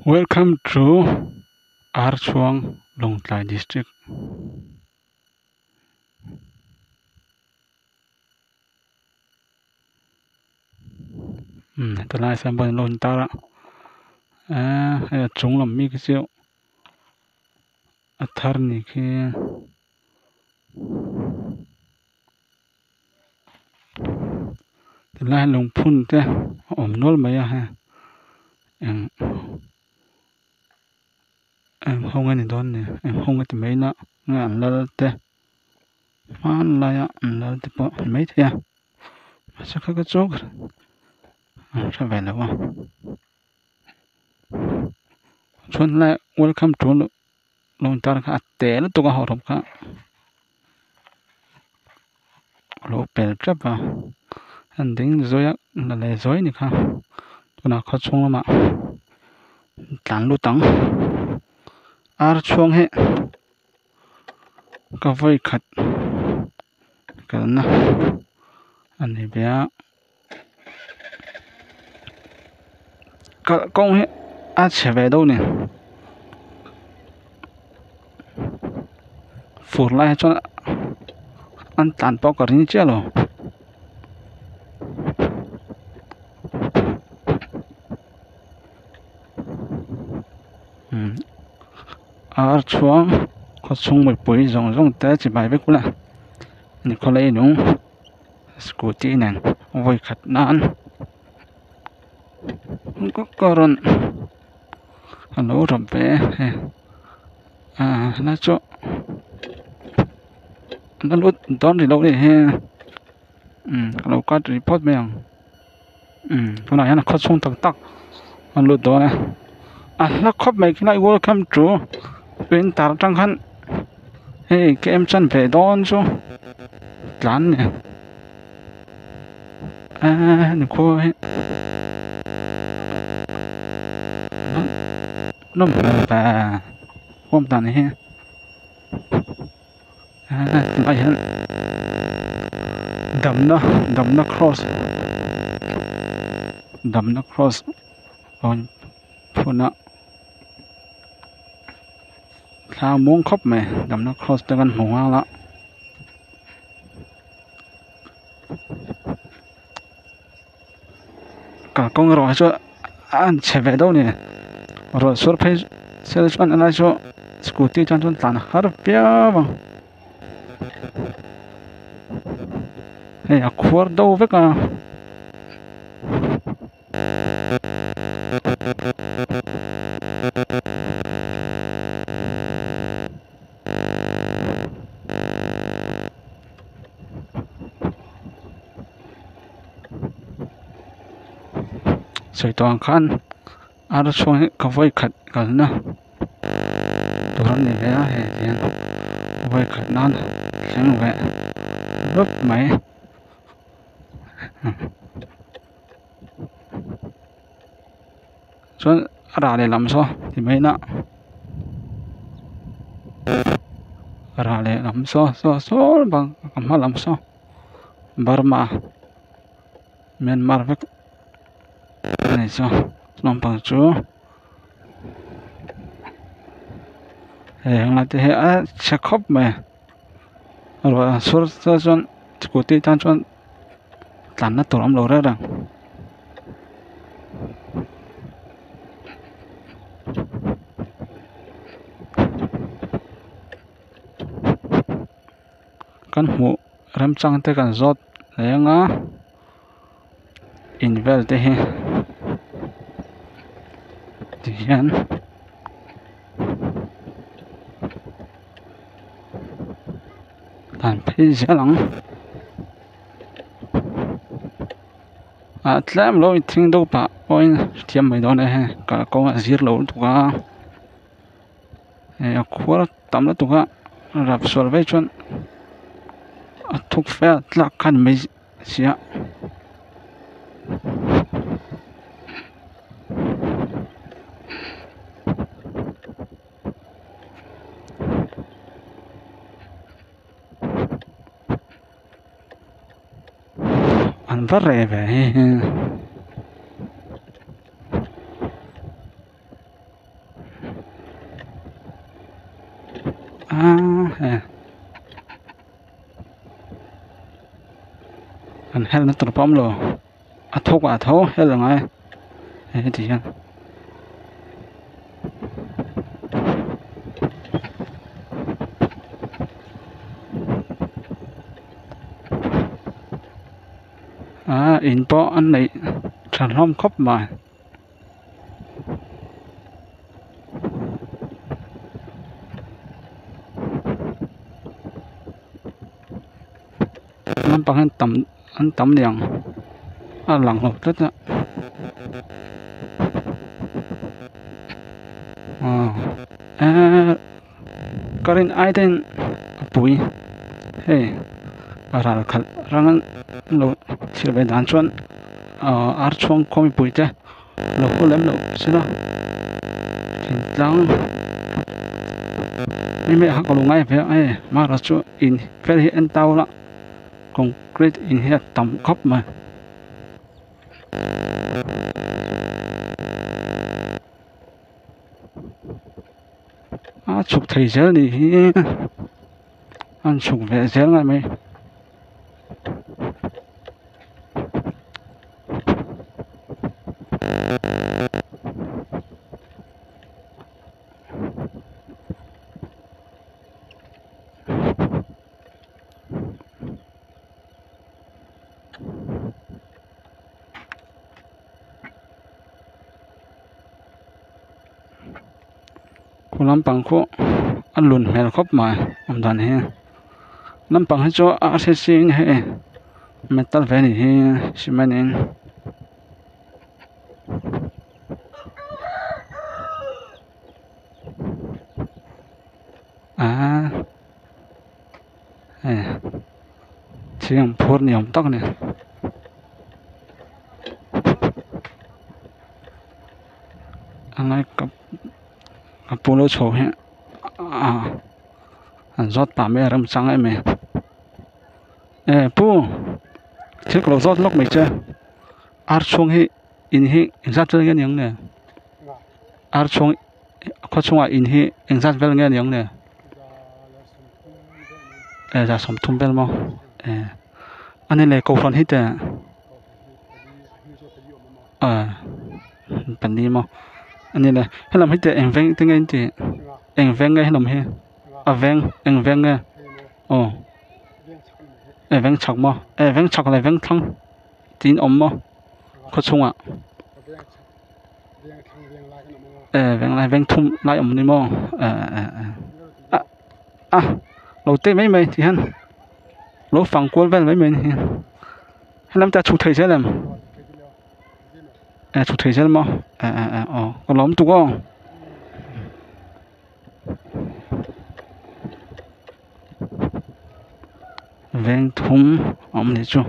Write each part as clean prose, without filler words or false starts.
Welcome to Archuang Longtlai District. Tôi lại xem bên lồn ta đó. Hay là chúng làm mi cái chiều. Attorney kia. Tôi lại lồng phun thế. Nól mấy ha. Em không nghe đón nè. Em không nghe mấy nó. Nghe là thế. Mà là là thế bộ mấy thế. Mà sao cái chốt. Sao vậy là không? Xuân lại welcome to lông ta ka té nó tụi họ ka lỗ bể chấp à anh tính rồi là lấy rồi nè ka tụi nó khó chung mà tán lũ tắng ar chuông hệ cái vơi khát cái na anh ấy bé cái công hệ chạy về đâu nè phủ lại cho anh tàn bao cái gì chứ rồi ar chuông khó chung một buổi rong té chỉ bài với cũng làนี่เขาเลยนุ่งสกูตี้นั่นไว้ขัดนานก็กรอนฮัลโหลรบเบ้น่าจะนั่นรู้ตอนที่เราเนี่ยเราก็รีพอร์ตไปยังคนไหนนะเขาส่งตักมันรู้ตัวนะแล้วครบไหมกี่ไล welcome to เป็นตาจังคันเกมฉันไปโดนชูหลานเนี่ยนี่คุยน้ำแบบความต่างนี่ไปเห็นดำนะ cross ตอนพูดนะถ้ามุ้งครบไหมดำนะ cross จะกันหัวละก็กงรอให้ช่วยเช็คไปดูนี่รถสุดเพจเซลล์ชวนอะไรช่วยสกูตตี้จันทร์ตันฮาร์เปียบังขวดดูเวกันสวยตัวขันช่วงก็ไว้ขัดกันนะตัวนี้แหละเห็นไว้ขัดนั่นเสียงแหวะรถไหมส่วนอะไรลำซ้อที่ไม่นะอะไรลำซ้อบางคำว่าลำซ้อบาร์มาเมียนมาร์เวกนี่ซ้อน้องปังจูงั้นที่เช็คครบไหมรถสุดส่วนสกูตตี้จันทร์ตันนั่นตัวลำโหลดแล้วกันหูเริ่มจังเตกันจอดเลยงะอินเวลเตะที่ยันตันพี่เจ้าหลังทลามเราทิ้งดูปะโอ้ยเทียมไม่โดนเลยก็ก็ซีร์เราถูกอ่ะขวดตำแล้วถูกอ่ะรับส่วนไว้ชนทุกเฟลหลักกันไม่เสียอันว่าเร่ไป anh hell nó tập bom rồi à thấu hell là ngay thì in po anh này sản phẩm khóc mà nó bằng anh tắm đèn lặng lộc rất á có đến ai tên bụi hey ra khal rangan lo sirbe dan chuan ar chuang khomi bụi te lo holem lo sila tin tlang mi ha ko lungai ve ai ma ra chu in fel hi en tau la concrete in here tam khop mà chụp thầy giờ đi anh chụp về giờ ngay mày làm bằng khu anh luôn mèo khóc mà ông đoàn he làm bằng cho accessing he metal về này he cement chỉ làm phốt nhiều tóc này anh ấy cặp polo chầu he anh rót tạm bê râm sang ấy mày pu thiết cầu rót lóc mày chưa ar chung hi in hi exact chơi cái nhung nè ar chung có chung in hi exact vel cái nhung nè ra sum thum bel mo anh ấy lại cầu phần hít bản đi mo anh ấy là hay làm hít em veng tiếng anh thì em veng cái làm he veng em veng nghe veng chọc mo veng chọc lại veng thăng tin mo có chung veng lại veng thum lại đi mo đầu tiên mấy mày thì hắn lỗ phẳng quân ven mấy mình hay làm ta chụp thầy sẽ làm chụp thầy sẽ mà còn lắm tụ không ven thum này chứ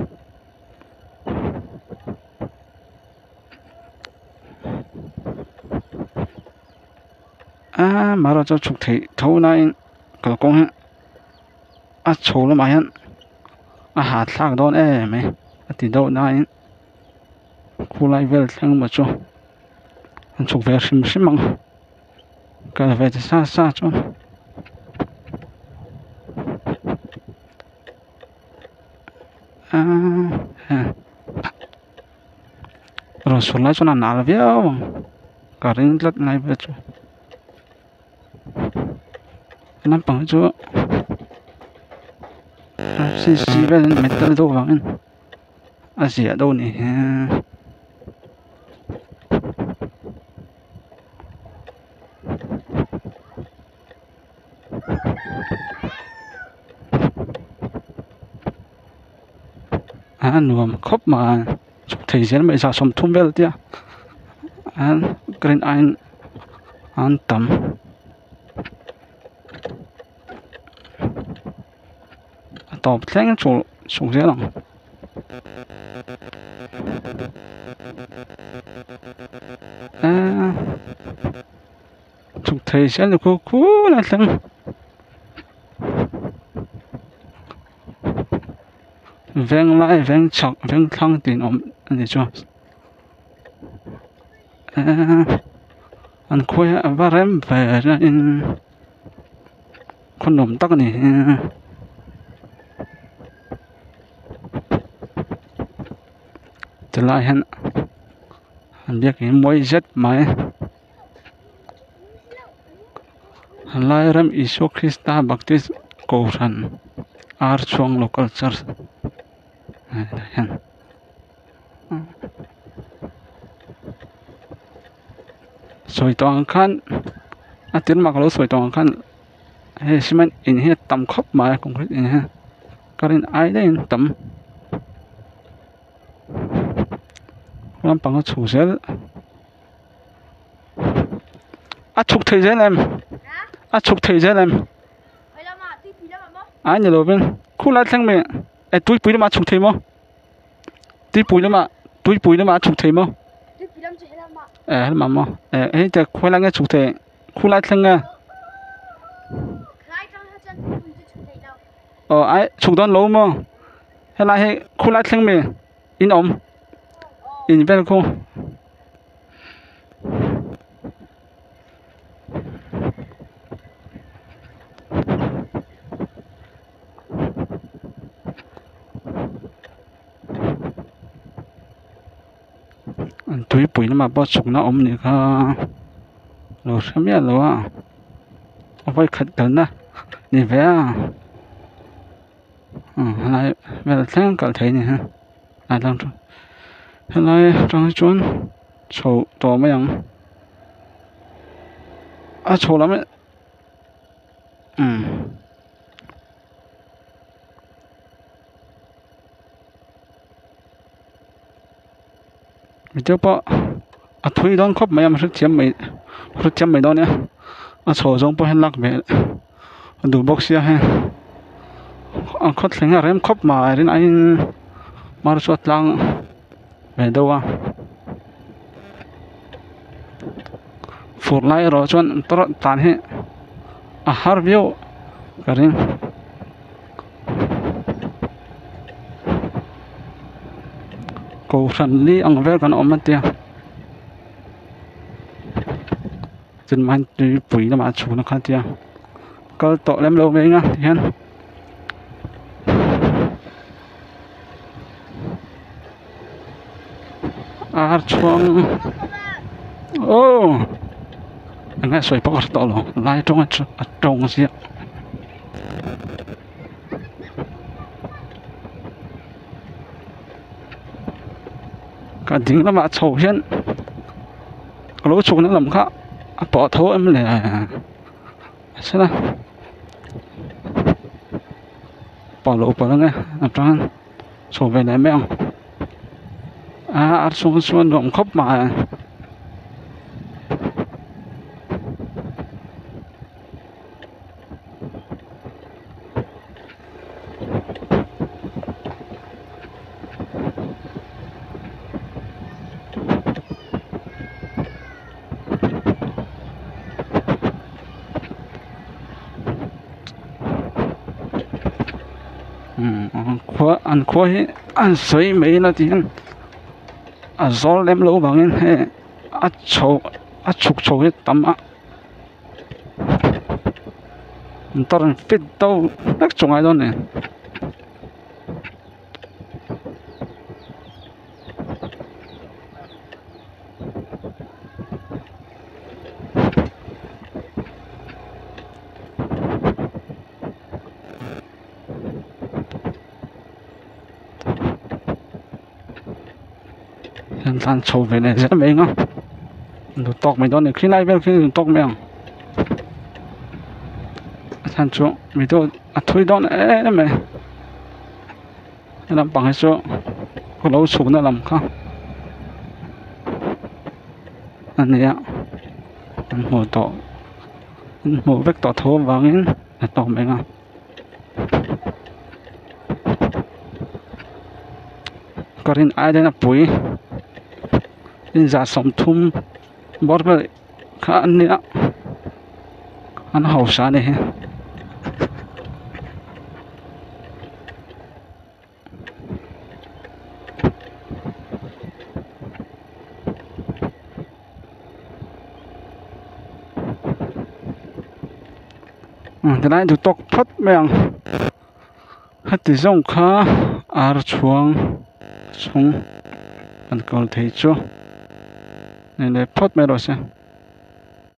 mà ra cho chụp thầy thấu này có công hết chầu nó mà hắn hạt sang đó mày thì đâu này khu lại về thằng mà cho anh chụp về sim sim măng cái về xa xa cho rồi xuống lại cho nó nál véo cả riêng lật ngay về cho nắm bằng chỗ xí về mình tới đâu vắng gì ở đâu này nuông khóc mà thầy sẽ mấy sao sống thung về đấy green anh tầm tàu sáng chủ thế nào chụp thầy sẽ được cô là thằng veng lại veng chọc veng thăng tiền anh chưa anh quay vào em về ra in คนหนุ่มตักนี่จะไล่เห็นเรียกเห็นมวยเจ็ดไหมไล่เริ่มอิสุคริสต์บักติสโกรันอาร์ช่วง local church เห็นสวยตัวขันอาทิตย์มากเราสวยตัวขันเฮ้ยสิมันอินเฮต่ำคบมาคงคิดอินเฮการินไอได้อินต่ำลำปังก็ชูเซลชุกเทเจนเอ็มชุกเทเจนเอ็มอันนี้เราเป็นคู่รักทั้งเมื่อตุ้ยปุยได้มาชุกเทมั้งตุ้ยปุยได้มาชุกเทมั้งมามั้งเฮ้ยจะคู่รักก็ชุกเทคู่รักทั้งอ่ะไอ้ชุกโดนล้มมั้งเฮ้ยให้คู่รักทั้งเมื่ออินอมอินเป็นคู่ตุ้ยปุยได้มาบ่ชุกน้าอมนี่ค่ะเราใช่ไหมเราเอาไปขัดกันนะนี่เว้ยอะไรเวลาแข่งกันเท่นี่ฮะอะไรตั้งอะไรตั้งจวนโชว์ตัวไม่ยังโชว์แล้วไม่ไม่เจอปะถุยโดนครบไหมมันเทียมไม่โดนเนี่ยโชว์จงปะเห็นลักเบลดูบ็อกเสียให้เขาถึงอะไรมันครบมาเรื่องไอ้มาสวดลังไม่ดูว่าฟูไลรอจนตรอตานให้ฮาร์วิวกันรินกูสันลีอังเวลกันออกมาเตียจนมันจะปุ๋ยน้ำมันชูนะครับเตียก็โตเล่มโลเองนะเห็นช่วงโอ้ยังไงสวยปกติต่อหรอไล่ตรงเสียก็ถึงแล้วมาโชว์เช่นรู้ชุกนั่นหรือครับปอโถเอ็มเลยใช่ไหมปอโลปอแล้วไงตอนนั้นโชว์ไปไหนไม่เอาส่วนรวมครบมาขวอันสวยไม่ละทีนั้นโซลเล็มโลบางอย่างให้ชุกโชว์ให้ตั้มตอนฟิตโตนักจงไอ้ตอนนี้ท่านโชว์ไปเลยใช่ไหมงั้นดูตกไม่โดนเนี่ยขึ้นไล่ไปขึ้นตกไม่ยังท่านโชว์ไม่โดนถุยโดนนั่นไหมลำปังให้โชว์ก็เราสูงนั่นลำข้างอันนี้หัวต่อหัวเวกต่อโถวางงี้ตกไม่งั้นก็เรียนไอ้เดนปุ๋ยนี่จะสมทุมบอดไปข้าอันนี้อันหาวสาเนี่ย จะได้ถูกตกพัดแมงฮัตติส่งขาอาร์ชวงชงอันก่อนที่จู่นี่เลยพัดไม่รู้สิ